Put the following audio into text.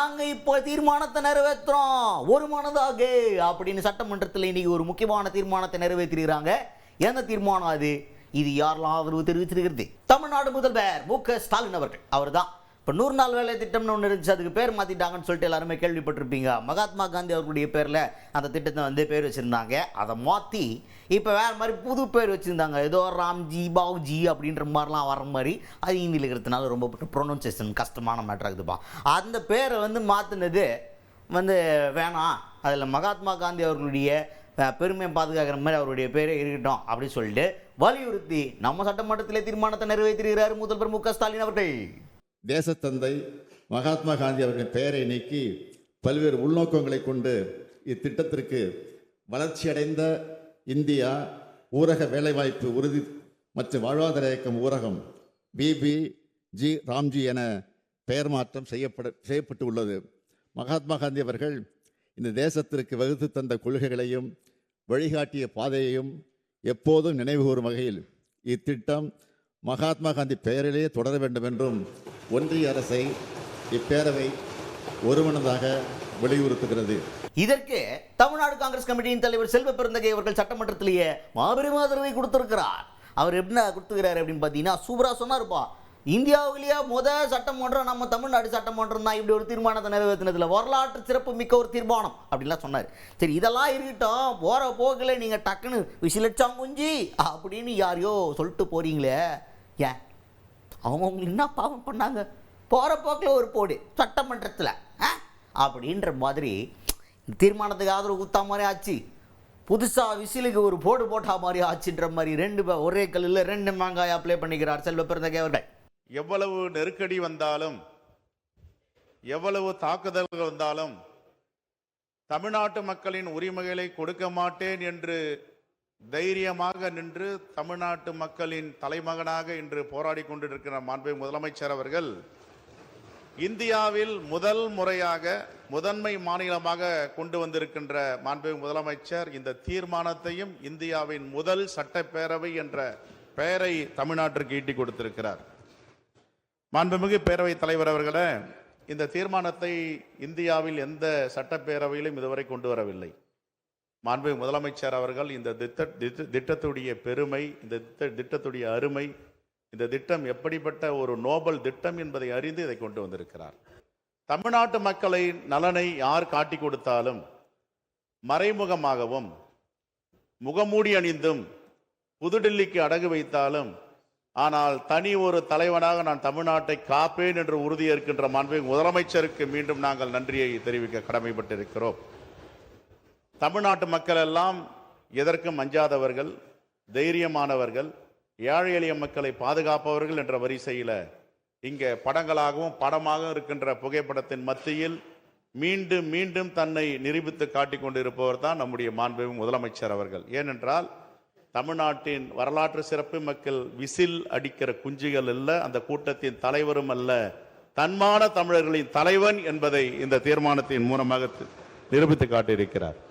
நாங்க இப்போ தீர்மானத்தை நிறைவேற்றுறோம் ஒரு மனதாக அப்படின்னு சட்டமன்றத்தில் இன்னைக்கு ஒரு முக்கியமான தீர்மானத்தை நிறைவேற்றிருக்கிறாங்க. எந்த தீர்மானம் அது? இது யாரெல்லாம் ஆதரவு தெரிவிச்சிருக்கிறது? தமிழ்நாடு முதல்வர் மு.க.ஸ்டாலின் அவர்கள். அவர் தான் இப்போ 100 நாள் வேலை திட்டம்னு ஒன்று இருந்துச்சு, அதுக்கு பேர் மாற்றிட்டாங்கன்னு சொல்லிட்டு எல்லாருமே கேள்விப்பட்டிருப்பீங்க. மகாத்மா காந்தி அவர்களுடைய பேரில் அந்த திட்டத்தை பேர் வச்சுருந்தாங்க. அதை மாற்றி இப்போ வேறு மாதிரி புது பேர் வச்சுருந்தாங்க. ஏதோ ராம்ஜி பாவுஜி அப்படின்ற மாதிரிலாம் வர மாதிரி அது ஹிந்தியில் இருக்கிறதுனால ரொம்ப ப்ரொனவுன்சியேஷன் கஷ்டமான மேட்டர் ஆகுதுப்பா. அந்த பேரை மாற்றினது வேணாம், அதில் மகாத்மா காந்தி அவர்களுடைய பெருமையை பாதுகாக்கிற மாதிரி அவருடைய பேரே இருக்கட்டும் அப்படின்னு சொல்லிட்டு வலியுறுத்தி நம்ம சட்டமன்றத்திலே தீர்மானத்தை நிறைவேற்றிருக்கிறார் முதல்வர் மு.க.ஸ்டாலின் அவர்கள். தேசத்தந்தை மகாத்மா காந்தி அவர்களின் பெயரை நீக்கி பல்வேறு உள்நோக்கங்களை கொண்டு இத்திட்டத்திற்கு வளர்ச்சியடைந்த இந்தியா ஊரக வேலைவாய்ப்பு உறுதி மற்றும் வாழ்வாதார இயக்கம் ஊரகம் பிபிஜி ராம்ஜி என பெயர் மாற்றம் செய்யப்பட்டு உள்ளது. மகாத்மா காந்தி அவர்கள் இந்த தேசத்திற்கு வகுத்து தந்த கொள்கைகளையும் வழிகாட்டிய பாதையையும் எப்போதும் நினைவுகூறும் வகையில் இத்திட்டம் மகாத்மா காந்தி பெயரிலேயே தொடர வேண்டும் என்றும் ஒன்றிய அரசை இப்பேரவை ஒருமனதாக வலியுறுத்துகிறது. இதற்கு தமிழ்நாடு காங்கிரஸ் கமிட்டியின் தலைவர் செல்வ பெருந்தகை அவர்கள் சட்டமன்றத்திலேயே மாபெரும் ஆதரவை கொடுத்திருக்கிறார். அவர் என்ன கொடுத்துக்கிறார் அப்படின்னு பார்த்தீங்கன்னா, சூப்பரா சொன்னார்ப்பா. இந்தியாவிலேயே சட்டமன்றம் நம்ம தமிழ்நாடு சட்டமன்றம் தான் இப்படி ஒரு தீர்மானத்தை நிறைவேற்றினதுல வரலாற்று சிறப்பு மிக்க ஒரு தீர்மானம் அப்படின்லாம் சொன்னார். சரி, இதெல்லாம் இருக்கட்டும், போகிற போக்கில் நீங்கள் டக்குன்னு விசிலட்சம் குஞ்சி அப்படின்னு யாரையோ சொல்லிட்டு போறீங்களே, ஏன் அவங்க உங்களுக்கு என்ன பாவம் பண்ணாங்க? போகிற போக்கில் ஒரு போடு சட்டமன்றத்தில் அப்படின்ற மாதிரி தீர்மானத்துக்கு ஆதரவு கொடுத்தா மாதிரி ஆச்சு, புதுசாக விசிலுக்கு ஒரு போடு போட்டா மாதிரி ஆச்சுன்ற மாதிரி ஒரே கல்லில் 2 மாங்காய் அப்ளை பண்ணிக்கிறார் செல்வ பெருந்தகை அவர்கள். எவ்வளவு நெருக்கடி வந்தாலும் எவ்வளவு தாக்குதல்கள் வந்தாலும் தமிழ்நாட்டு மக்களின் உரிமைகளை கொடுக்க மாட்டேன் என்று தைரியமாக நின்று தமிழ்நாட்டு மக்களின் தலைமகனாக இன்று போராடி கொண்டிருக்கிற மாண்புமிகு முதலமைச்சர் அவர்கள் இந்தியாவில் முதல் முறையாக முதன்மை மாநிலமாக கொண்டு வந்திருக்கின்ற மாண்புமிகு முதலமைச்சர் இந்த தீர்மானத்தையும் இந்தியாவின் முதல் சட்டப்பேரவை என்ற பெயரை தமிழ்நாட்டிற்கு ஈட்டி கொடுத்திருக்கிறார். மாண்புமிகு பேரவைத் தலைவர் அவர்களே, இந்த தீர்மானத்தை இந்தியாவில் எந்த சட்டப்பேரவையிலும் இதுவரை கொண்டு வரவில்லை. மாண்புமிகு முதலமைச்சர் அவர்கள் இந்த திட்டத்துடைய பெருமை, இந்த திட்டத்துடைய அருமை, இந்த திட்டம் எப்படிப்பட்ட ஒரு நோபல் திட்டம் என்பதை அறிந்து இதை கொண்டு வந்திருக்கிறார். தமிழ்நாட்டு மக்களின் நலனை யார் காட்டி கொடுத்தாலும் மறைமுகமாகவும் முகமூடி அணிந்தும் புதுடில்லிக்கு அடகு வைத்தாலும், ஆனால் தனி ஒரு தலைவனாக நான் தமிழ்நாட்டை காப்பேன் என்று உறுதியேற்கின்ற மாண்புமிகு முதலமைச்சருக்கு மீண்டும் நாங்கள் நன்றியை தெரிவிக்க கடமைப்பட்டிருக்கிறோம். தமிழ்நாட்டு மக்கள் எல்லாம் எதற்கும் அஞ்சாதவர்கள், தைரியமானவர்கள், ஏழை எளிய மக்களை பாதுகாப்பவர்கள் என்ற வரிசையில் இங்கே படங்களாகவும் படமாக இருக்கின்ற புகைப்படத்தின் மத்தியில் மீண்டும் மீண்டும் தன்னை நிரூபித்து காட்டிக் கொண்டிருப்பவர் தான் நம்முடைய மாண்புமிகு முதலமைச்சர் அவர்கள். ஏனென்றால் தமிழ்நாட்டின் வரலாற்று சிறப்பு மக்கள் விசில் அடிக்கிற குஞ்சுகள் அல்ல, அந்த கூட்டத்தின் தலைவரும் அல்ல, தன்மான தமிழர்களின் தலைவன் என்பதை இந்த தீர்மானத்தின் மூலமாக நிரூபித்து காட்டியிருக்கிறார்.